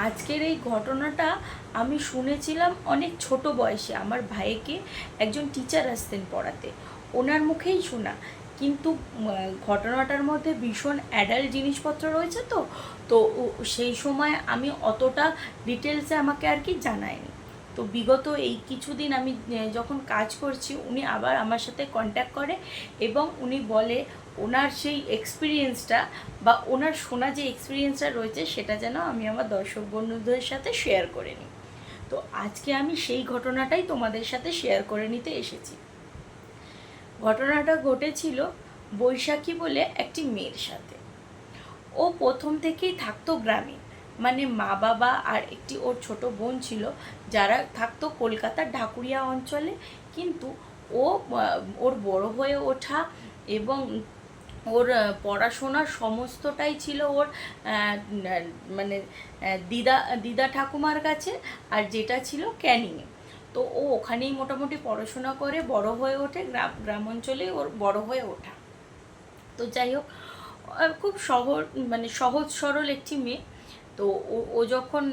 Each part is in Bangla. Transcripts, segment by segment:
আজকের এই ঘটনাটা আমি শুনেছিলাম অনেক ছোট বয়সে। আমার ভাইকে একজন টিচার আসতেন পড়াতে, ওনার মুখেই শোনা। কিন্তু ঘটনাটার মধ্যে ভীষণ অ্যাডাল্ট জিনিসপত্র রয়েছে। তো তো সেই সময় আমি অতটা ডিটেলসে আমাকে আর কি জানায়নি। তো বিগত এই কিছুদিন আমি যখন কাজ করছি, উনি আবার আমার সাথে কন্ট্যাক্ট করে এবং উনি বলে ওনার সেই এক্সপিরিয়েন্সটা বা ওনার শোনা যে এক্সপিরিয়েন্সটা রয়েছে সেটা যেন আমি আমার দর্শক বন্ধুদের সাথে শেয়ার করে নিই। তো আজকে আমি সেই ঘটনাটাই তোমাদের সাথে শেয়ার করে নিতে এসেছি। ঘটনাটা ঘটেছিল বৈশাখী বলে একটি মেয়ের সাথে। ও প্রথম থেকেই থাকতো গ্রামে, মানে মা বাবা আর একটি ওর ছোট বোন ছিল, যারা থাকতো কলকাতার ঢাকুরিয়া অঞ্চলে। কিন্তু ও ওর বড় হয়ে ওঠা এবং ওর পড়াশোনার সমস্তটাই ছিল ওর মানে দিদা দিদা ঠাকুমার কাছে, আর যেটা ছিল ক্যানিংয়ে। তো ও ওখানেই মোটামুটি পড়াশোনা করে বড় হয়ে ওঠে, গ্রাম অঞ্চলে ওর বড় হয়ে ওঠা। তো যাই হোক, খুব সহজ সরল একটি মেয়ে। তো ও যখন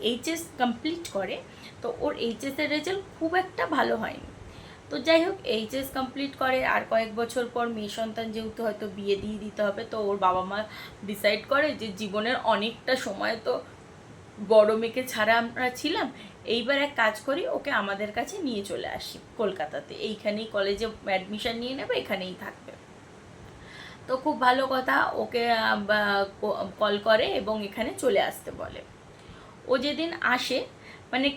এইচএস কমপ্লিট করে, তো ওর এইচএসের রেজাল্ট খুব একটা ভালো হয়নি। তো যাই হোক, এইচএস কমপ্লিট করে আর কয়েক বছর পর মেয়ে সন্তান যেহেতু হয়তো বিয়ে দিয়ে দিতে হবে, তো ওর বাবা মা ডিসাইড করে যে জীবনের অনেকটা সময় তো বড় মেয়েকে ছাড়া আমরা ছিলাম, এইবার এক কাজ করি, ওকে আমাদের কাছে নিয়ে চলে আসি কলকাতাতে, এইখানেই কলেজে অ্যাডমিশন নিয়ে নেবে, এখানেই থাকবে। তো খুব ভালো কথা, ওকে কল করে এবং এখানে চলে আসতে বলে। ও যেদিন আসে, মানে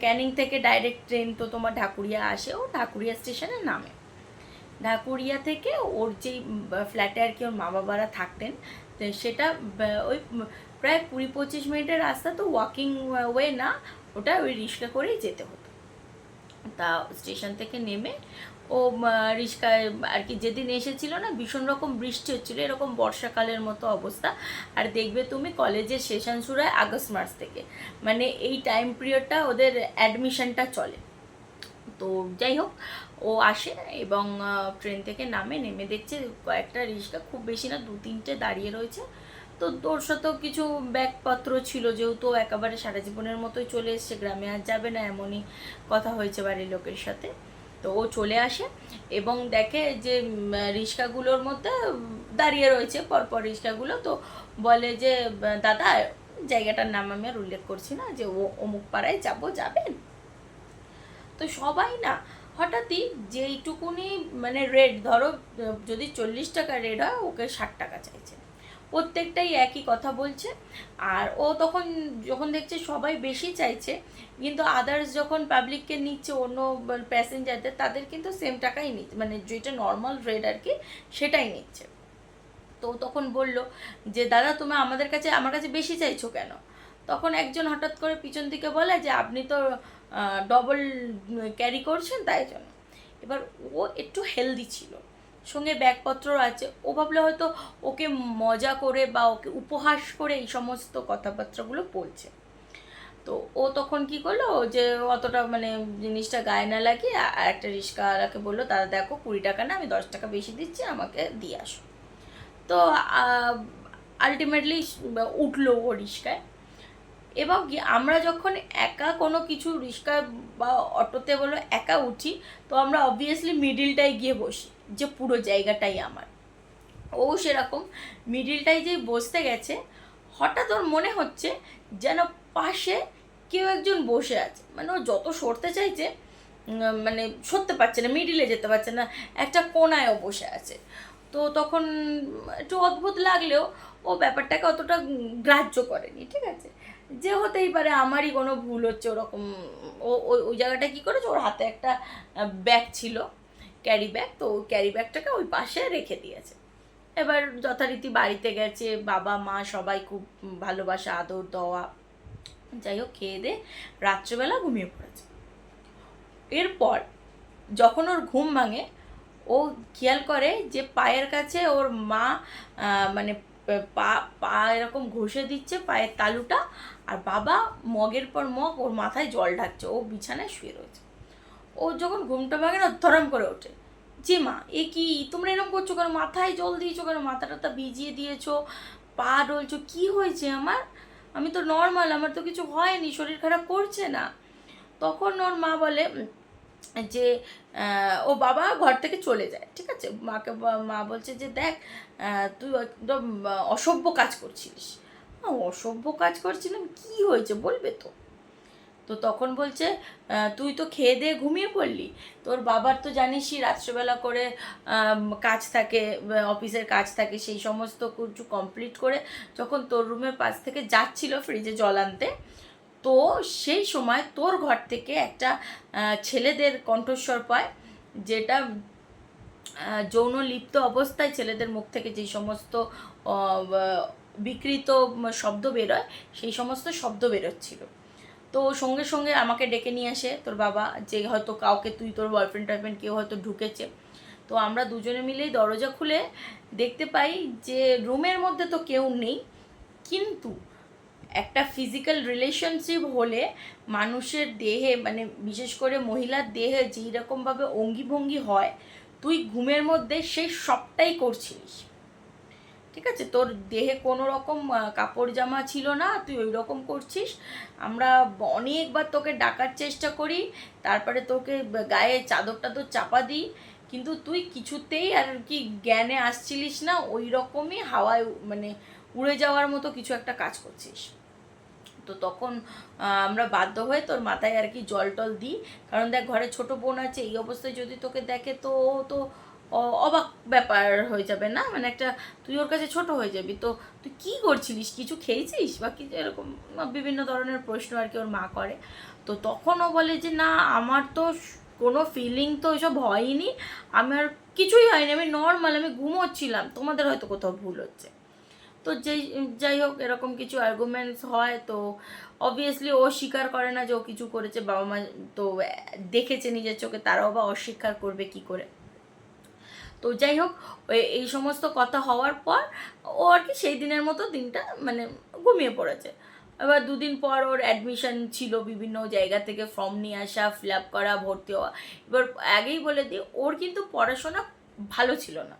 ক্যানিং থেকে ডাইরেক্ট ট্রেন তো তোমার ঢাকুরিয়া আসে, ও ঢাকুরিয়া স্টেশনে নামে। ঢাকুরিয়া থেকে ওর যেই ফ্ল্যাটে আর কি ওর মা বাবারা থাকতেন, তো সেটা ওই প্রায় 20-25 মিনিটের রাস্তা, তো ওয়াকিং ওয়ে না, ওটা ওই রিক্সা করেই যেতে হতো। তা স্টেশন থেকে নেমে ও রিক্সায় আর কি, যেদিন এসেছিল না ভীষণ রকম বৃষ্টি হচ্ছিলো, এরকম বর্ষাকালের মতো অবস্থা। আর দেখবে তুমি কলেজের সেশন শুরু হয় আগস্ট মাস থেকে, মানে এই টাইম পিরিয়ডটা ওদের অ্যাডমিশনটা চলে। তো যাই হোক, ও আসে এবং ট্রেন থেকে নেমে দেখছে কয়েকটা রিক্সা, খুব বেশি না 2-3টে দাঁড়িয়ে রয়েছে। তো তোর সাথেও কিছু ব্যাগপত্র ছিল, যেহেতু একেবারে সারা জীবনের মতোই চলে এসছে, গ্রামে আর যাবে না এমনই কথা হয়েছে বাড়ির লোকের সাথে। তো ও চলে আসে এবং দেখে যে রিক্সাগুলোর মধ্যে দাঁড়িয়ে রয়েছে পরপর রিক্সাগুলো। তো বলে যে দাদা, জায়গাটার নাম আমি আর উল্লেখ করছি না, যে ও অমুক পাড়ায় যাবেন? তো সবাই না হঠাৎই যেইটুকুনি মানে রেট ধরো, যদি 40 টাকা রেট হয়, ওকে 60 টাকা চাইছে। প্রত্যেকটাই একই কথা বলছে। আর ও তখন যখন দেখছে সবাই বেশি চাইছে, কিন্তু আদার্স যখন পাবলিককে নিচ্ছে, অন্য প্যাসেঞ্জারদের, তাদের কিন্তু সেম টাকাই নিচ্ছে, মানে যেটা নর্মাল রেট আর কি সেটাই নিচ্ছে। তো তখন বলল যে দাদা, তুমি আমার কাছে বেশি চাইছো কেন? তখন একজন হঠাৎ করে পিছন দিকে বলে যে আপনি তো ডবল ক্যারি করছেন, তাই জন্য। এবার ও একটু হেলদি ছিল, সঙ্গে ব্যাগপত্র আছে, ও ভাবলে হয়তো ওকে মজা করে বা ওকে উপহাস করে এই সমস্ত কথাবার্তাগুলো বলছে। তো ও তখন কি করলো, যে অতটা মানে জিনিসটা গায়ে না লাগিয়ে আর একটা রিক্সাওয়ালাকে বললো, দাদা দেখো 20 টাকা না, আমি 10 টাকা বেশি দিচ্ছি, আমাকে দিয়ে আসো। তো আলটিমেটলি উঠলো ও রিক্সায়। এবং আমরা যখন একা কোনো কিছু রিক্সা বা অটোতে বলো একা উঠি, তো আমরা অবভিয়াসলি মিডিলটায় গিয়ে বসি, যে পুরো জায়গাটাই আমার। ও সেরকম মিডিলটায় যেই বসতে গেছে, হঠাৎ ওর মনে হচ্ছে যেন পাশে কেউ একজন বসে আছে। মানে ও যত সরতে চাইছে, মানে সরতে পারছে না, মিডিলে যেতে পারছে না, একটা কোনায়ও বসে আছে। তো তখন একটু অদ্ভুত লাগলেও ও ব্যাপারটাকে অতটা গ্রাহ্য করেনি, ঠিক আছে, যে হতেই পারে আমারই কোনো ভুল হচ্ছে ওরকম। ও ওই জায়গাটা কী করেছে, ওর হাতে একটা ব্যাগ ছিল, ক্যারি ব্যাগ, তো ওই ক্যারি ব্যাগটাকে ওই পাশে রেখে দিয়েছে। এবার যথারীতি বাড়িতে গেছে, বাবা মা সবাই খুব ভালোবাসা আদর দেওয়া। যাই হোক, খেয়ে দিয়ে রাত্রেবেলা ঘুমিয়ে পড়েছে। এরপর যখন ওর ঘুম ভাঙে, ও খেয়াল করে যে পায়ের কাছে ওর মা মানে পা পা এরকম ঘষে দিচ্ছে পায়ের তালুটা, আর বাবা মগের পর মগ ওর মাথায় জল ঢাকছে, ও বিছানায় শুয়ে রয়েছে। ও যখন ঘুমটা ভাঙে না, ধরম করে ওঠে, যে মা এ কি, তোমরা এরকম করছো কেন, মাথায় জল দিয়েছো কেন, মাথাটা ভিজিয়ে দিয়েছো, পা ডলছো, কি হয়েছে আমার? আমি তো নর্মাল, আমার তো কিছু হয়নি, শরীর খারাপ করছে না। তখন ওর মা বলে যে ও বাবা ঘর থেকে চলে যায়, ঠিক আছে। মা বলছে যে দেখ তুই একদম অসভ্য কাজ করছিলিস। অসভ্য কাজ করছিলাম, কি হয়েছে বলবে তো? তো তখন বলছে তুই তো খেয়ে দিয়ে ঘুমিয়ে পড়লি, তোর বাবার তো জানিসই রাত্রেবেলা করে কাজ থাকে, অফিসের কাজ থাকে, সেই সমস্ত কিছু কমপ্লিট করে যখন তোর রুমের পাশ থেকে যাচ্ছিল ফ্রিজে জল আনতে, তো সেই সময় তোর ঘর থেকে একটা ছেলেদের কণ্ঠস্বর পায়, যেটা যৌন লিপ্ত অবস্থায় ছেলেদের মুখ থেকে যেই সমস্ত বিকৃত শব্দ বেরোয়, সেই সমস্ত শব্দ বেরোচ্ছিল। তো সঙ্গে সঙ্গে আমাকে ডেকে নিয়ে আসে তোর বাবা, যে হয়তো কাউকে, তুই তোর বয়ফ্রেন্ড টয়ফ্রেন্ড কেউ হয়তো ঢুকেছে। তো আমরা দুজনে মিলেই দরজা খুলে দেখতে পাই যে রুমের মধ্যে তো কেউ নেই, কিন্তু একটা ফিজিক্যাল রিলেশনশিপ হলে মানুষের দেহে, মানে বিশেষ করে মহিলার দেহে যেই রকমভাবে অঙ্গি ভঙ্গি হয়, তুই ঘুমের মধ্যে সেই সবটাই করছিলিস, ঠিক আছে। তোর দেহে কোনো রকম কাপড় জামা ছিল না, তুই ওই রকম করছিস। আমরা অনেকবার তোকে ডাকার চেষ্টা করি, তারপরে তোকে গায়ে চাদর টাদর চাপা দিই, কিন্তু তুই কিছুতেই আর কি জ্ঞানে আসছিলিস না, ওই রকমই হাওয়ায় মানে উড়ে যাওয়ার মতো কিছু একটা কাজ করছিস। তো তখন আমরা বাধ্য হয়ে তোর মাথায় আর কি জল টল দিই, কারণ দেখ ঘরে ছোট বোন আছে, এই অবস্থায় যদি তোকে দেখে তো তো অবাক ব্যাপার হয়ে যাবে না, মানে একটা, তুই ওর কাছে ছোট হয়ে যাবি। তো তুই কী করছিলিস, কিছু খেয়েছিস বা কিছু এরকম বিভিন্ন ধরনের প্রশ্ন আর কি ওর মা করে। তো তখন ও বলে যে না, আমার তো কোনো ফিলিং তো এসব হয়নি, আমার কিছুই হয়নি, আমি নর্মাল, আমি ঘুমোচ্ছিলাম, তোমাদের হয়তো কোথাও ভুল হচ্ছে। তো যাই হোক, এরকম কিছু আর্গুমেন্টস হয়। তো অবভিয়াসলি ও স্বীকার করে না যে ও কিছু করেছে, বাবা মা তো দেখেছে নিজের চোখে, তারাও বা অস্বীকার করবে কি করে। তো যাই হোক, এই সমস্ত কথা হওয়ার পর ও আর কি সেই দিনের মতো দিনটা মানে ঘুমিয়ে পড়েছে। এবার দুদিন পর ওর অ্যাডমিশন ছিল, বিভিন্ন জায়গা থেকে ফর্ম নিয়ে আসা, ফিল আপ করা, ভর্তি হওয়া। এবার আগেই বলে দিই, ওর কিন্তু পড়াশোনা ভালো ছিল না,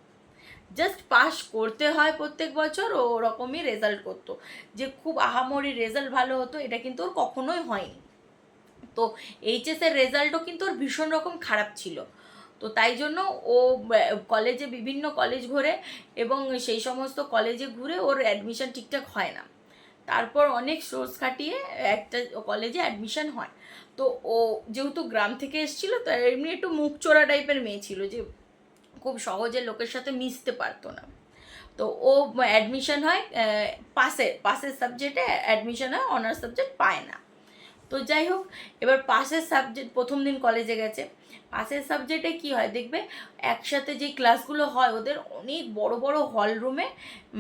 জাস্ট পাস করতে হয় প্রত্যেক বছর, ও ওরকমই রেজাল্ট করতো। যে খুব আহামরি রেজাল্ট ভালো হতো এটা কিন্তু ওর কখনোই হয়নি। তো এইচএসের রেজাল্টও কিন্তু ওর ভীষণ রকম খারাপ ছিল। তো তাই জন্য ও কলেজে, বিভিন্ন কলেজ ঘুরে, এবং সেই সমস্ত কলেজে ঘুরে ওর অ্যাডমিশন ঠিকঠাক হয় না। তারপর অনেক সোর্স খাটিয়ে একটা কলেজে অ্যাডমিশন হয়। তো ও যেহেতু গ্রাম থেকে এসেছিলো, তো এমনি একটু মুখ চোরা টাইপের মেয়ে ছিল, যে খুব সহজে লোকের সাথে মিশতে পারতো না। তো ও অ্যাডমিশন হয় পাসের সাবজেক্টে অ্যাডমিশন হয়, অনার্স সাবজেক্ট পায় না। তো যাই হোক, এবার পাসের সাবজেক্ট, প্রথম দিন কলেজে গেছে, পাসের সাবজেক্টে কি হয় দেখবে, একসাথে যে ক্লাসগুলো হয় ওদের অনেক বড় বড় হল রুমে,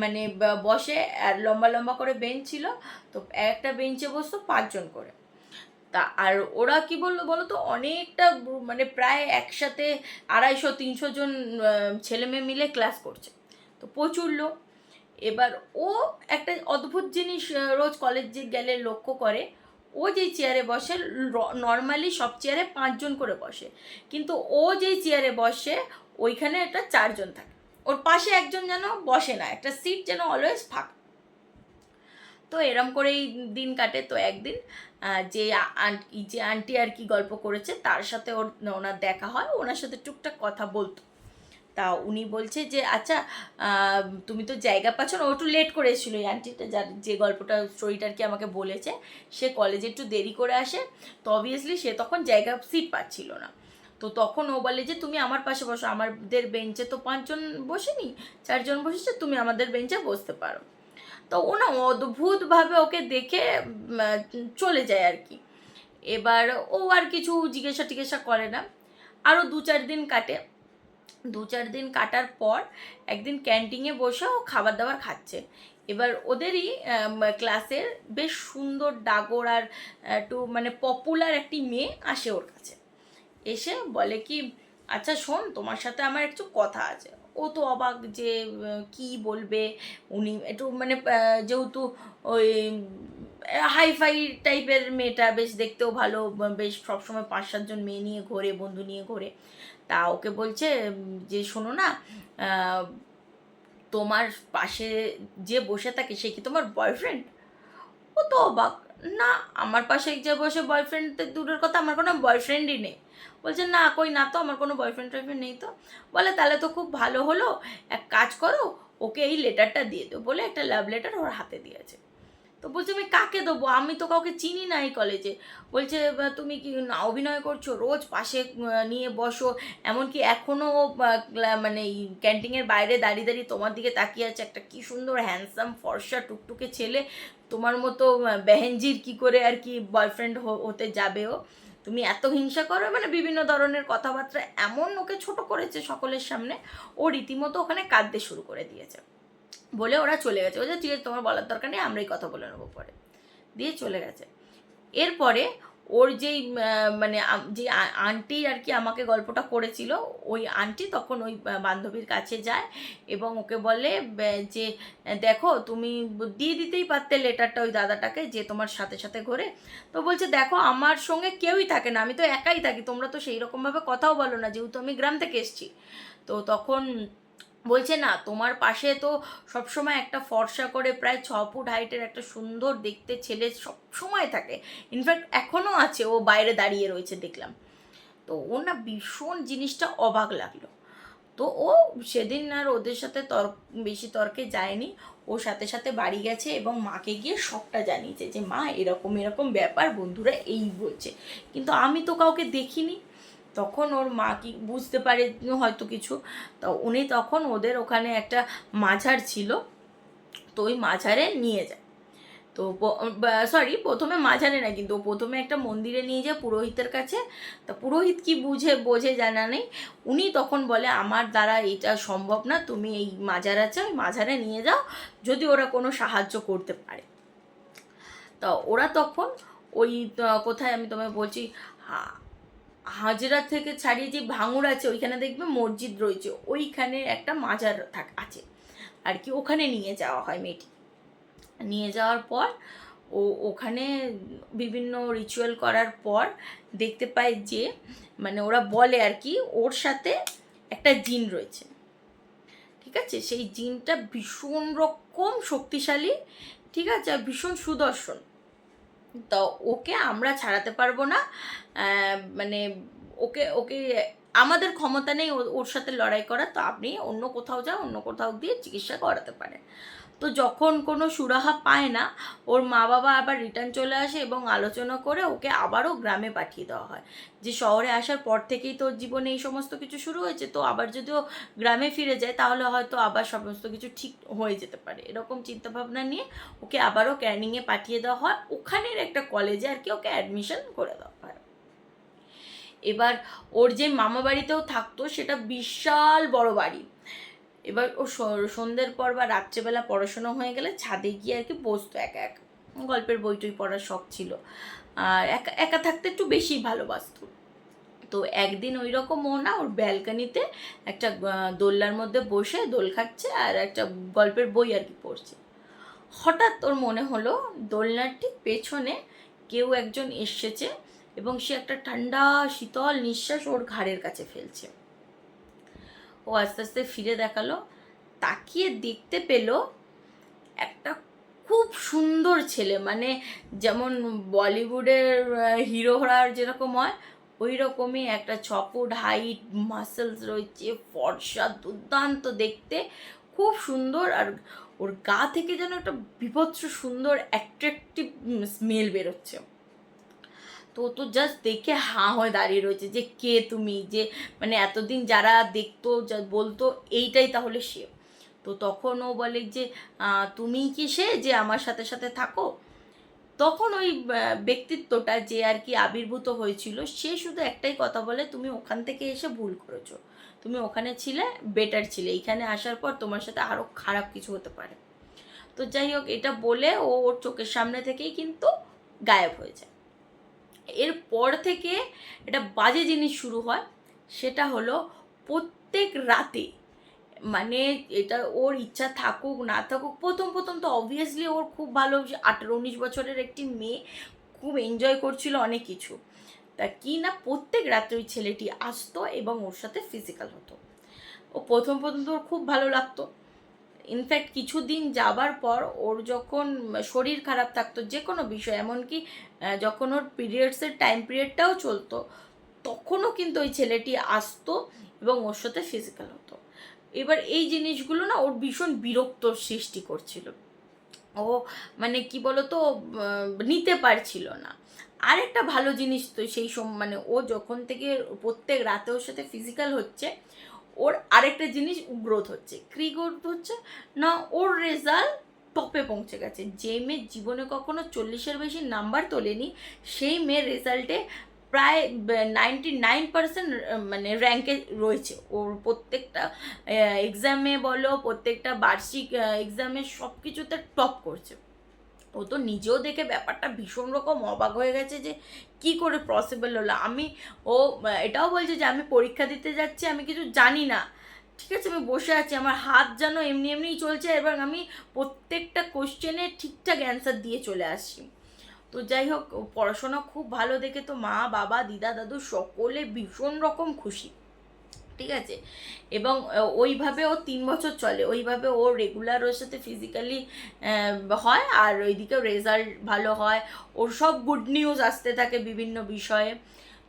মানে বসে, আর লম্বা লম্বা করে বেঞ্চ ছিল, তো একটা বেঞ্চে বসতো 5 জন করে। তা আর ওরা কি বললো বলো তো, অনেকটা মানে প্রায় একসাথে 250-300 জন ছেলে মেয়ে মিলে ক্লাস করছে, তো প্রচুর লোক। এবার ও একটা অদ্ভুত জিনিস রোজ কলেজে গেলে লক্ষ্য করে, ও যেই চেয়ারে বসে, নর্মালি সব চেয়ারে 5 জন করে বসে, কিন্তু ও যেই চেয়ারে বসে ওইখানে একটা 4 জন থাকে, ওর পাশে একজন যেন বসে না, একটা সিট যেন অলওয়েজ ফাঁকা। তো এরম করেই দিন কাটে। তো একদিন যে আন্টি আর কি গল্প করেছে তার সাথে ওনার দেখা হয়, ওনার সাথে টুকটাক কথা বলতো। তা উনি বলছে যে আচ্ছা, তুমি তো জায়গা পাচ্ছ না, ও একটু লেট করে এসেছিলো, এই আন্টিটা যার যে গল্পটা স্টোরিটা আর কি আমাকে বলেছে, সে কলেজে একটু দেরি করে আসে, তো অবভিয়াসলি সে তখন জায়গা সিট পাচ্ছিল না। তো তখন ও বলে যে তুমি আমার পাশে বসো, আমাদের বেঞ্চে তো 5 জন বসেনি, 4 জন বসেছে, তুমি আমাদের বেঞ্চে বসতে পারো। তো ও না অদ্ভুতভাবে ওকে দেখে চলে যায় আর কি। এবার ও আর কিছু জিজ্ঞাসা টিজ্ঞাসা করে না। আরও 2-4 দিন কাটে। 2-4 দিন কাটার পর একদিন ক্যান্টিনে বসে ও খাবার দাবার খাচ্ছে। এবার ওদেরই ক্লাসের বেশ সুন্দর ডাগর আর একটু মানে পপুলার একটি মেয়ে আসে ওর কাছে, এসে বলে কি, আচ্ছা শোন, তোমার সাথে আমার একটু কথা আছে। ও তো অবাক যে কি বলবে উনি, একটু মানে যেহেতু ওই হাইফাই টাইপের মেয়েটা, বেশ দেখতেও ভালো, বেশ সবসময় 5-7 জন মেয়ে নিয়ে ঘোরে, বন্ধু নিয়ে ঘোরে। তা ওকে বলছে যে শোনো না, তোমার পাশে যে বসে থাকে সে কি তোমার বয়ফ্রেন্ড? ও তো অবাক, না আমার পাশে এক যে বসে বয়ফ্রেন্ড দূরের কথা, আমার কোনো বয়ফ্রেন্ডই নেই। বলছে না কই না তো, আমার কোনো বয়ফ্রেন্ড টয়ফ্রেন্ড নেই তো। বলে তাহলে তো খুব ভালো হলো, এক কাজ করো ওকে এই লেটারটা দিয়ে দেবো, বলে একটা লাভ লেটার ওর হাতে দিয়েছে। তো বলছে আমি কাকে দেবো, আমি তো কাউকে চিনি না এই কলেজে। বলছে তুমি কি না অভিনয় করছো, রোজ পাশে নিয়ে বসো, এমনকি এখনও মানে ক্যান্টিনের বাইরে দাঁড়িয়ে দাঁড়িয়ে তোমার দিকে তাকিয়ে আছে, একটা কি সুন্দর হ্যান্ডসাম ফর্সা টুকটুকে ছেলে, তোমার মতো বেহেনজির কি করে আর কি বয়ফ্রেন্ড হতে যাবে ও, তুমি এত হিংসা করো, মানে বিভিন্ন ধরনের কথাবার্তা এমন ওকে ছোট করেছে সকলের সামনে, ও রীতিমতো ওখানে কাঁদতে শুরু করে দিয়েছে। বলে ওরা চলে গেছে, বলছে ঠিক আছে তোমার বলার দরকার নেই, আমরাই কথা বলে নেবো পরে, দিয়ে চলে গেছে। এরপরে ওর যেই মানে যে আন্টি আর কি আমাকে গল্পটা করেছিল, ওই আন্টি তখন ওই বান্ধবীর কাছে যায় এবং ওকে বলে যে দেখো তুমি দিয়ে দিতেই পারতে লেটারটা ওই দাদাটাকে যে তোমার সাথে সাথে ঘোরে। তো বলছে দেখো আমার সঙ্গে কেউই থাকে না, আমি তো একাই থাকি, তোমরা তো সেই রকমভাবে কথাও বলো না, যেহেতু আমি গ্রাম থেকে এসেছি। তো তখন বলছে না তোমার পাশে তো সবসময় একটা ফর্সা করে প্রায় 6 ফুট হাইটের একটা সুন্দর দেখতে ছেলে সব সময় থাকে, ইনফ্যাক্ট এখনও আছে, ও বাইরে দাঁড়িয়ে রয়েছে দেখলাম। তো ও না ভীষণ জিনিসটা অবাক লাগলো। তো ও সেদিন আর ওদের সাথে বেশি তর্কে যায়নি, ওর সাথে সাথে বাড়ি গেছে এবং মাকে গিয়ে সবটা জানিয়েছে যে মা এরকম এরকম ব্যাপার, বন্ধুরা এই বলছে, কিন্তু আমি তো কাউকে দেখিনি। তখন ওর মা কি বুঝতে পারে হয়তো কিছু, তো উনি তখন ওদের ওখানে একটা মাঝার ছিল, তো ওই মাঝারে নিয়ে যায়। তো সরি প্রথমে মাঝারে না, কিন্তু প্রথমে একটা মন্দিরে নিয়ে যায় পুরোহিতের কাছে। তা পুরোহিত কি বোঝে জানা নেই, উনি তখন বলে আমার দ্বারা এটা সম্ভব না, তুমি এই মাজার আছে ওই মাঝারে নিয়ে যাও, যদি ওরা কোনো সাহায্য করতে পারে। তা ওরা তখন ওই কোথায় আমি তোমায় বলছি, হাজরা থেকে ছাড়িয়ে যে ভাঙুর আছে ওইখানে দেখবে মসজিদ রয়েছে, ওইখানে একটা মাজার আছে আর কি, ওখানে নিয়ে যাওয়া হয় মেয়েটি। নিয়ে যাওয়ার পর ও ওখানে বিভিন্ন রিচুয়াল করার পর দেখতে পায় যে মানে ওরা বলে আর কি ওর সাথে একটা জিন রয়েছে, ঠিক আছে, সেই জিনটা ভীষণ রকম শক্তিশালী, ঠিক আছে, আর ভীষণ সুদর্শন। তো ওকে আমরা ছাড়াতে পারবো না, মানে ওকে ওকে আমাদের ক্ষমতা নেই ওর সাথে লড়াই করার, তো আপনি অন্য কোথাও যান, অন্য কোথাও দিয়ে চিকিৎসা করাতে পারেন। তো যখন কোনো সুরাহা পায় না, ওর মা বাবা আবার রিটার্ন চলে আসে এবং আলোচনা করে ওকে আবারও গ্রামে পাঠিয়ে দেওয়া হয়, যে শহরে আসার পর থেকেই তোর জীবনে এই সমস্ত কিছু শুরু হয়েছে, তো আবার যদি ও গ্রামে ফিরে যায় তাহলে হয়তো আবার সমস্ত কিছু ঠিক হয়ে যেতে পারে, এরকম চিন্তাভাবনা নিয়ে ওকে আবারও ক্যানিংয়ে পাঠিয়ে দেওয়া হয়, ওখানের একটা কলেজে আর কি ওকে অ্যাডমিশন করে দেওয়া হয়। এবার ওর যে মামা বাড়িতেও থাকতো সেটা বিশাল বড় বাড়ি। এবার ও সন্ধ্যের পর বা রাত্রেবেলা পড়াশোনা হয়ে গেলে ছাদে গিয়ে আর কি বসতো একা একা, গল্পের বই টই পড়ার শখ ছিল, আর একা একা থাকতে একটু বেশি ভালোবাসতো। তো একদিন ওই রকম ও না ওর ব্যালকানিতে একটা দোলনার মধ্যে বসে দোল খাচ্ছে আর একটা গল্পের বই আর কি পড়ছে। হঠাৎ ওর মনে হলো দোলনার ঠিক পেছনে কেউ একজন এসেছে এবং সে একটা ঠান্ডা শীতল নিঃশ্বাস ওর ঘাড়ের কাছে ফেলছে। ও আস্তে আস্তে ফিরে দেখালো, তাকিয়ে দেখতে পেল একটা খুব সুন্দর ছেলে, মানে যেমন বলিউডের হিরোরা যেরকম হয় ওই রকমই একটা 6 ফুট হাইট, মাসেলস রয়েছে, ফর্সা, দুর্দান্ত দেখতে, খুব সুন্দর, আর ওর গা থেকে যেন একটা বিভৎস সুন্দর অ্যাট্রাকটিভ স্মেল বেরোচ্ছে। তো তো জাস্ট দেখে হাঁ হয়ে দাঁড়িয়ে রয়েছে যে কে তুমি, যে মানে এতদিন যারা দেখতো যা বলতো এইটাই তাহলে সে। তো তখন ও বলে যে তুমি কি সে যে আমার সাথে সাথে থাকো। তখন ওই ব্যক্তিত্বটা যে আর কি আবির্ভূত হয়েছিল সে শুধু একটাই কথা বলে, তুমি ওখান থেকে এসে ভুল করেছো, তুমি ওখানে ছিলে বেটার ছিলে, এইখানে আসার পর তোমার সাথে আরও খারাপ কিছু হতে পারে। তো যাই হোক এটা বলে ও ওর চোখের সামনে থেকেই কিন্তু গায়েব হয়ে যায়। এরপর থেকে এটা বাজে জিনিস শুরু হয়, সেটা হলো প্রত্যেক রাতে, মানে এটা ওর ইচ্ছা থাকুক না থাকুক, প্রথম প্রথম তো অবভিয়াসলি ওর খুব ভালো, 18-19 বছরের একটি মেয়ে, খুব এনজয় করছিল অনেক কিছু, তা কি না প্রত্যেক রাতে ওই ছেলেটি আসতো এবং ওর সাথে ফিজিক্যাল হতো। ও প্রথম প্রথম তো ওর খুব ভালো লাগতো, ইনফ্যাক্ট কিছুদিন যাবার পর ওর যখন শরীর খারাপ থাকতো, যে কোনো বিষয়, এমনকি যখন ওর পিরিয়ডসের টাইম পিরিয়ডটাও চলতো, তখনও কিন্তু ওই ছেলেটি আসতো এবং ওর সাথে ফিজিক্যাল হতো। এবার এই জিনিসগুলো না ওর ভীষণ বিরক্তর সৃষ্টি করছিল। ও মানে কি বলতো, নিতে পারছিল না। আর একটা ভালো জিনিস তো সেই মানে ও যখন থেকে প্রত্যেক রাতে ওর সাথে ফিজিক্যাল হচ্ছে, ওর আরেকটা জিনিস গ্রোথ হচ্ছে। কী গ্রোথ হচ্ছে না, ওর রেজাল্ট টপে পৌঁছে গেছে। যে মেয়ে জীবনে কখনো 40-এর বেশি নাম্বার তোলেনি, সেই মেয়ের রেজাল্টে প্রায় 99% মানে র্যাঙ্কে রয়েছে। ওর প্রত্যেকটা এক্সামে বলো, প্রত্যেকটা বার্ষিক এক্সামে সব কিছুতে টপ করছে। ও তো নিজেও দেখে ব্যাপারটা ভীষণ রকম অবাক হয়ে গেছে যে কি করে পসিবল হলো। ও এটাও বলছে যে আমি পরীক্ষা দিতে যাচ্ছি, আমি কিছু জানি না, ঠিক আছে, আমি বসে আছি, আমার হাত যেন এমনি এমনিই চলছে এবং আমি প্রত্যেকটা কোশ্চেনে ঠিকঠাক অ্যান্সার দিয়ে চলে আসছি। তো যাই হোক, পড়াশোনা খুব ভালো দেখে তো মা বাবা দিদা দাদু সকলে ভীষণ রকম খুশি, ঠিক আছে। এবং ওইভাবে ও 3 বছর চলে, ওইভাবে ও রেগুলার ওর সাথে ফিজিক্যালি হয়, আর ওইদিকেও রেজাল্ট ভালো হয়, ওর সব গুড নিউজ আসতে থাকে বিভিন্ন বিষয়ে।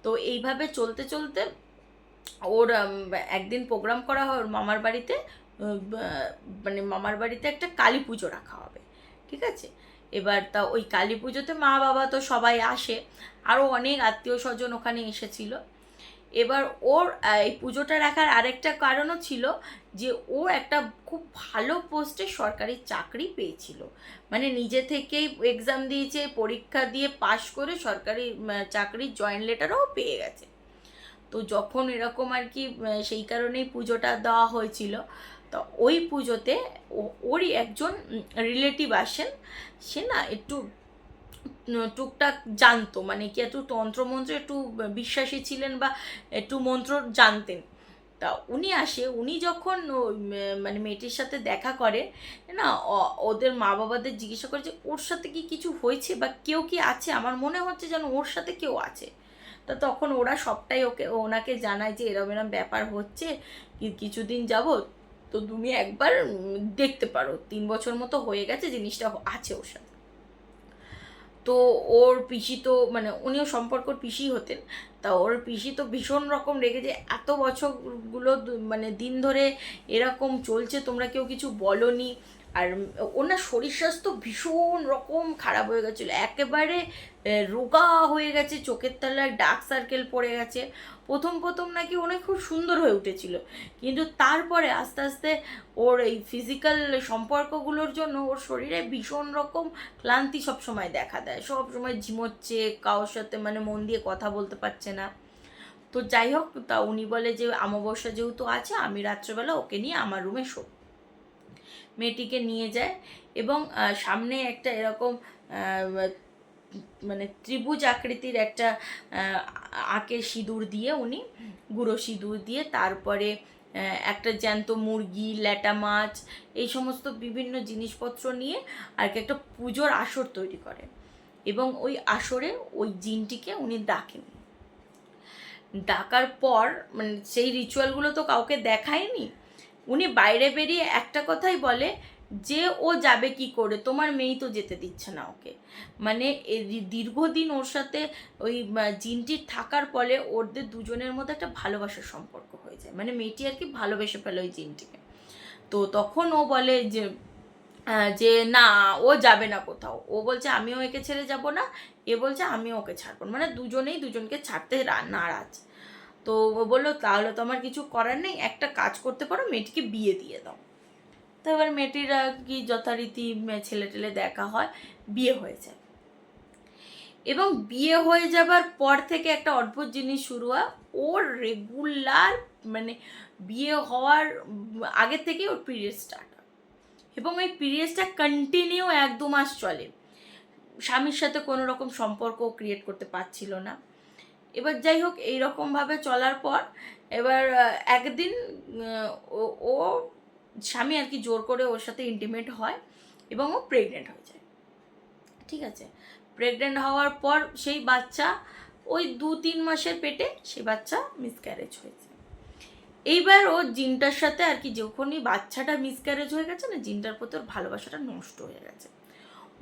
তো এইভাবে চলতে চলতে ওর একদিন প্রোগ্রাম করা হয় ওর মামার বাড়িতে, মানে মামার বাড়িতে একটা কালী পুজো রাখা হবে, ঠিক আছে। এবার তা ওই কালী পুজোতে মা বাবা তো সবাই আসে, আরও অনেক আত্মীয় স্বজন ওখানে এসেছিল। এবার ওর এই পুজোটা রাখার আরেকটা কারণও ছিল যে ও একটা খুব ভালো পোস্টে সরকারি চাকরি পেয়েছিল, মানে নিজে থেকেই এক্সাম দিয়েছে, পরীক্ষা দিয়ে পাশ করে সরকারি চাকরির জয়েন্ট লেটারও পেয়ে গেছে। তো যখন এরকম আর কি সেই কারণেই পুজোটা দেওয়া হয়েছিল। তো ওই পুজোতে ওরই একজন রিলেটিভ আসেন, সে না একটু টুকটাক জানতো, মানে কি একটু তন্ত্রমন্ত্র একটু বিশ্বাসী ছিলেন বা একটু মন্ত্র জানতেন। তা উনি আসে, উনি যখন মানে মেয়েটির সাথে দেখা করে না, ওদের মা বাবাদের জিজ্ঞাসা করে যে ওর সাথে কি কিছু হয়েছে বা কেউ কি আছে, আমার মনে হচ্ছে যেন ওর সাথে কেউ আছে। তা তখন ওরা সবটাই ওনাকে জানায় যে এরম এরম ব্যাপার হচ্ছে, কিছুদিন যাবত, তো তুমি একবার দেখতে পারো, 3 বছর মতো হয়ে গেছে, জিনিসটা আছে ওর সাথে। তো ওর পিসি তো মানে উনিও সম্পর্কর পিসি হতেন, তা ওর পিসি তো ভীষণ রকম রেগে, যে এত বছরগুলো মানে দিন ধরে এরকম চলছে, তোমরা কেউ কিছু বলনি। আর ওনার শরীর স্বাস্থ্য ভীষণ রকম খারাপ হয়ে গেছিলো, একেবারে রোগা হয়ে গেছে, চোখের তলায় ডার্ক সার্কেল পড়ে গেছে। প্রথম প্রথম নাকি উনি খুব সুন্দর হয়ে উঠেছিল, কিন্তু তারপরে আস্তে আস্তে ওর এই ফিজিক্যাল সম্পর্কগুলোর জন্য ওর শরীরে ভীষণ রকম ক্লান্তি সবসময় দেখা দেয়, সব সময় ঝিমোচ্ছে, কারোর সাথে মানে মন দিয়ে কথা বলতে পারছে না। তো যাই হোক, তা উনি বলে যে অমাবস্যা যেহেতু আছে, আমি রাত্রেবেলা ওকে নিয়ে আমার রুমে শোব। মেয়েটিকে নিয়ে যায় এবং সামনে একটা এরকম মানে ত্রিভুজ আকৃতির একটা আঁকে সিঁদুর দিয়ে, উনি গুঁড়ো সিঁদুর দিয়ে, তারপরে একটা জ্যান্ত মুরগি, ল্যাটা মাছ, এই সমস্ত বিভিন্ন জিনিসপত্র নিয়ে আর কি একটা পুজোর আসর তৈরি করে এবং ওই আসরে ওই জিনটিকে উনি ডাকেন। ডাকার পর মানে সেই রিচুয়ালগুলো তো কাউকে দেখায়নি, উনি বাইরে বেরিয়ে একটা কথাই বলে যে ও যাবে কি করে, তোমার মেয়েই তো যেতে দিচ্ছে না ওকে। মানে দীর্ঘদিন ওর সাথে ওই জিনটির থাকার ফলে ওদের দুজনের মধ্যে একটা ভালোবাসার সম্পর্ক হয়ে যায়, মানে মেয়েটি আর কি ভালোবেসে ফেলে ওই জিনটিকে। তো তখন ও বলে যে যে না, ও যাবে না কোথাও, ও বলছে আমিও একে ছেড়ে যাব না, এ বলছে আমিও ওকে ছাড়বো, মানে দুজনেই দুজনকে ছাড়তে নারাজ। তো ও বললো তাহলে তো আমার কিছু করার নেই, একটা কাজ করতে পারো, মেয়েটিকে বিয়ে দিয়ে দাও। তো এবার মেয়েটির কি যথারীতি ছেলে টেলে দেখা হয়, বিয়ে হয়ে যায়। এবং বিয়ে হয়ে যাবার পর থেকে একটা অদ্ভুত জিনিস শুরু হয়, ওর রেগুলার মানে বিয়ে হওয়ার আগে থেকে ওর পিরিয়ড স্টার্ট হয় এবং ওই পিরিয়ডসটা কন্টিনিউ 1-2 মাস চলে। স্বামীর সাথে কোনো রকম সম্পর্ক ক্রিয়েট করতে পারছিল না। এবার যাই হোক, এইরকমভাবে চলার পর এবার একদিন ও স্বামী আর কি জোর করে ওর সাথে ইন্টিমেট হয় এবং ও প্রেগনেন্ট হয়ে যায়, ঠিক আছে। প্রেগনেন্ট হওয়ার পর সেই বাচ্চা ওই 2-3 মাসের পেটে সেই বাচ্চা মিসক্যারেজ হয়েছে। এইবার ও জিনটার সাথে আর কি, যখনই বাচ্চাটা মিসক্যারেজ হয়ে গেছে না, জিনটার প্রতি ওর ভালোবাসাটা নষ্ট হয়ে গেছে।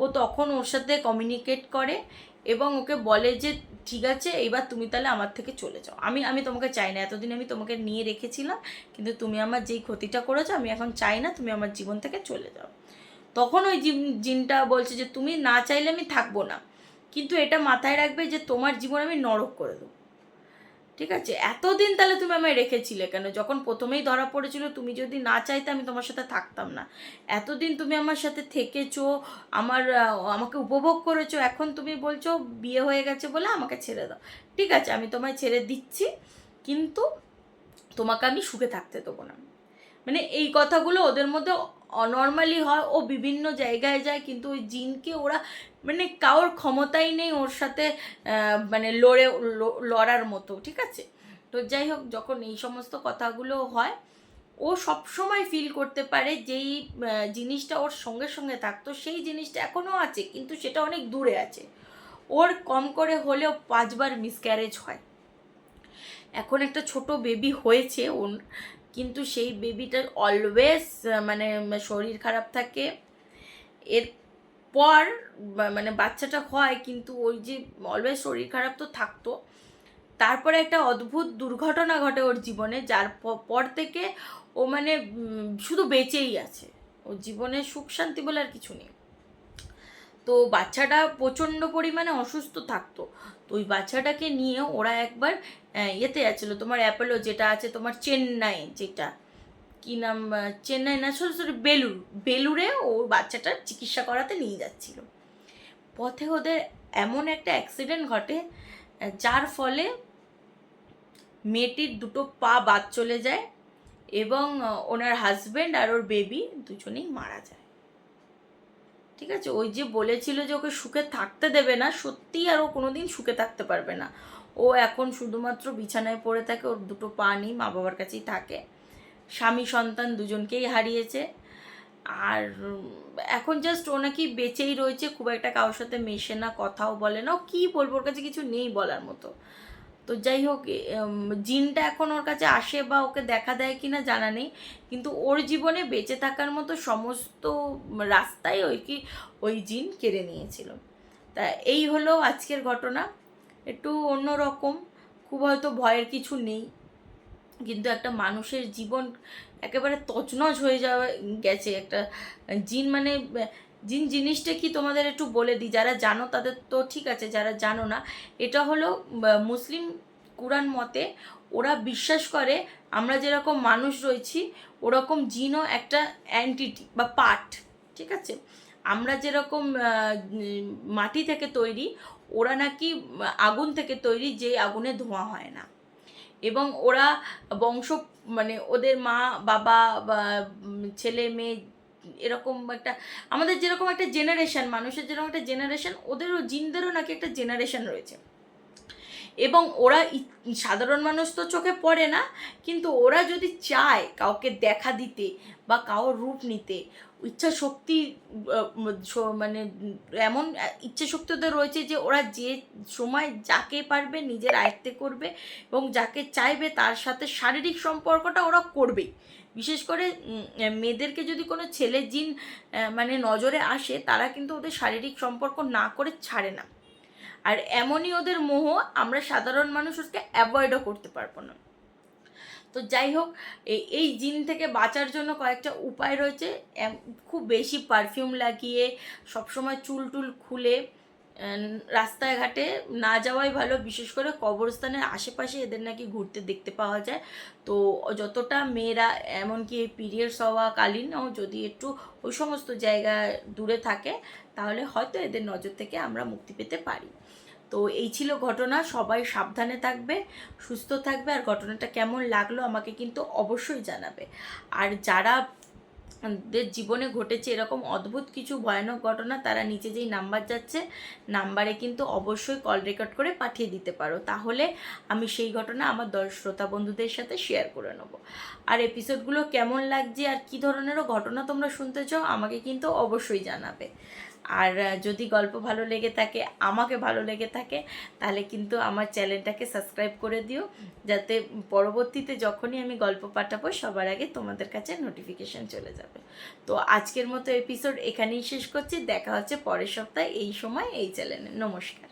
ও তখন ওর সাথে কমিউনিকেট করে এবং ওকে বলে যে ঠিক আছে এইবার তুমি তাহলে আমার থেকে চলে যাও, আমি আমি তোমাকে চাই না, এতদিন আমি তোমাকে নিয়ে রেখেছিলাম, কিন্তু তুমি আমার যেই ক্ষতিটা করেছো আমি এখন চাই না, তুমি আমার জীবন থেকে চলে যাও। তখন ওই জিনটা বলছে যে তুমি না চাইলে আমি থাকবো না, কিন্তু এটা মাথায় রাখবে যে তোমার জীবন আমি নরক করে দেবো। ঠিক আছে, এতদিন তাহলে তুমি আমায় রেখেছিলে কেন? যখন প্রথমেই ধরা পড়েছিল তুমি যদি না চাইতে আমি তোমার সাথে থাকতাম না। এতদিন তুমি আমার সাথে থেকেছো, আমাকে উপভোগ করেছো, এখন তুমি বলছো বিয়ে হয়ে গেছে বলে আমাকে ছেড়ে দাও। ঠিক আছে, আমি তোমায় ছেড়ে দিচ্ছি, কিন্তু তোমাকে আমি সুখে থাকতে দেবো না। মানে এই কথাগুলো ওদের মধ্যে অনর্মালি হয়। ও বিভিন্ন জায়গায় যায়, কিন্তু ওই জিনকে ওরা মানে কারোর ক্ষমতাই নেই ওর সাথে মানে লড়ার মতো। ঠিক আছে, তো যাই হোক, যখন এই সমস্ত কথাগুলো হয় ও সবসময় ফিল করতে পারে যেই জিনিসটা ওর সঙ্গে সঙ্গে থাকতো সেই জিনিসটা এখনও আছে, কিন্তু সেটা অনেক দূরে আছে। ওর কম করে হলেও 5বার মিসক্যারেজ হয়। এখন একটা ছোট বেবি হয়েছে ওর, কিন্তু সেই বেবিটার অলওয়েজ মানে শরীর খারাপ থাকে। এরপর মানে বাচ্চাটা হয়, কিন্তু ওই যে অলওয়েজ শরীর খারাপ তো থাকতো। তারপরে একটা অদ্ভুত দুর্ঘটনা ঘটে ওর জীবনে, যার পর থেকে ও মানে শুধু বেঁচেই আছে, ওর জীবনে সুখ শান্তি বলে আর কিছু নেই। তো বাচ্চাটা প্রচণ্ড পরিমাণে অসুস্থ থাকতো। তো ওই বাচ্চাটাকে নিয়ে ওরা একবার ইয়েতে যাচ্ছিলো, তোমার অ্যাপোলো যেটা আছে তোমার চেন্নাই, যেটা কি নাম, চেন্নাই না, সরি সরি, বেলুরে ও বাচ্চাটার চিকিৎসা করাতে নিয়ে যাচ্ছিল। পথে ওদের এমন একটা অ্যাক্সিডেন্ট ঘটে যার ফলে মেয়েটির দুটো পা বাদ চলে যায় এবং ওনার হাজব্যান্ড আর ওর বেবি দুজনেই মারা যায়। ঠিক আছে, ওই যে বলেছিল যে ওকে সুখে থাকতে দেবে না, সত্যিই আর ও কোনোদিন সুখে থাকতে পারবে না। ও এখন শুধুমাত্র বিছানায় পড়ে থাকে, ওর দুটো পা নেই, মা বাবার কাছেই থাকে, স্বামী সন্তান দুজনকেই হারিয়েছে। আর এখন জাস্ট ও নাকি বেঁচেই রয়েছে, খুব একটা কারোর সাথে মেশে না, কথাও বলে না। ও কী বলবো, ওর কাছে কিছু নেই বলার মতো। তো যাই হোক, জিনটা এখন ওর কাছে আসে বা ওকে দেখা দেয় কি না জানা নেই, কিন্তু ওর জীবনে বেঁচে থাকার মতো সমস্ত রাস্তাই ওই জিন কেড়ে নিয়েছিল। তা এই হলো আজকের ঘটনা, একটু অন্যরকম, খুব হয়তো ভয়ের কিছু নেই, কিন্তু একটা মানুষের জীবন একেবারে তছনছ হয়ে যাওয়া গেছে একটা জিন মানে জিন জিনিসটা কি তোমাদের একটু বলে দিই, যারা জানো তাদের তো ঠিক আছে, যারা জানো না, এটা হলো মুসলিম কুরআন মতে ওরা বিশ্বাস করে আমরা যেরকম মানুষ রয়েছি ওরকম জিনও একটা অ্যান্টিটি বা পার্ট। ঠিক আছে, আমরা যেরকম মাটি থেকে তৈরি, ওরা নাকি আগুন থেকে তৈরি, যে আগুনে ধোঁয়া হয় না। এবং ওরা বংশ মানে ওদের মা বাবা বা ছেলে মেয়ে এরকম একটা, আমাদের যেরকম একটা জেনারেশন, মানুষের যেরকম একটা জেনারেশন, ওদেরও জিনদেরও নাকি একটা জেনারেশন রয়েছে। এবং ওরা সাধারণ মানুষ তো চোখে পড়ে না, কিন্তু ওরা যদি চায় কাউকে দেখা দিতে বা কারোর রূপ নিতে, ইচ্ছা শক্তি মানে এমন ইচ্ছা শক্তি ওদের রয়েছে যে ওরা যে সময় যাকে পারবে নিজের আয়ত্তে করবে এবং যাকে চাইবে তার সাথে শারীরিক সম্পর্কটা ওরা করবেই। বিশেষ করে মেয়েদেরকে যদি কোনো ছেলে জিন মানে নজরে আসে, তারা কিন্তু ওদের শারীরিক সম্পর্ক না করে ছাড়ে না। আর এমনই ওদের মোহ, আমরা সাধারণ মানুষ ওকে অ্যাভয়েডও করতে পারবো না। তো যাই হোক, এই জিন থেকে বাঁচার জন্য কয়েকটা উপায় রয়েছে। খুব বেশি পারফিউম লাগিয়ে সবসময় চুল টুল খুলে রাস্তায় ঘাটে না যাওয়াই ভালো, বিশেষ করে কবরস্থানের আশেপাশে এদের নাকি ঘুরতে দেখতে পাওয়া যায়। তো যতটা মেয়েরা এমনকি পিরিয়ডস হওয়াকালীনও যদি একটু ওই সমস্ত জায়গায় দূরে থাকে, তাহলে হয়তো এদের নজর থেকে আমরা মুক্তি পেতে পারি। তো এই ছিল ঘটনা, সবাই সাবধানে থাকবে, সুস্থ থাকবে, আর ঘটনাটা কেমন লাগলো আমাকে কিন্তু অবশ্যই জানাবে। আর যারা দের জীবনে ঘটেছে এরকম অদ্ভুত কিছু ভয়ানক ঘটনা, তারা নিচে যেই নাম্বার যাচ্ছে নাম্বারে কিন্তু অবশ্যই কল রেকর্ড করে পাঠিয়ে দিতে পারো, তাহলে আমি সেই ঘটনা আমার শ্রোতা বন্ধুদের সাথে শেয়ার করে নেবো। আর এপিসোডগুলো কেমন লাগছে আর কী ধরনেরও ঘটনা তোমরা শুনতে চাও আমাকে কিন্তু অবশ্যই জানাবে। আর যদি গল্প ভালো লেগে থাকে, আমাকে ভালো লেগে থাকে, তাহলে কিন্তু আমার চ্যানেলটাকে সাবস্ক্রাইব করে দিও, যাতে পরবর্তীতে যখনই আমি গল্প পাঠাবো সবার আগে তোমাদের কাছে নোটিফিকেশান চলে যাবে। তো আজকের মতো এপিসোড এখানেই শেষ করছি। দেখা হচ্ছে পরের সপ্তাহে এই সময় এই চ্যানেলে। নমস্কার।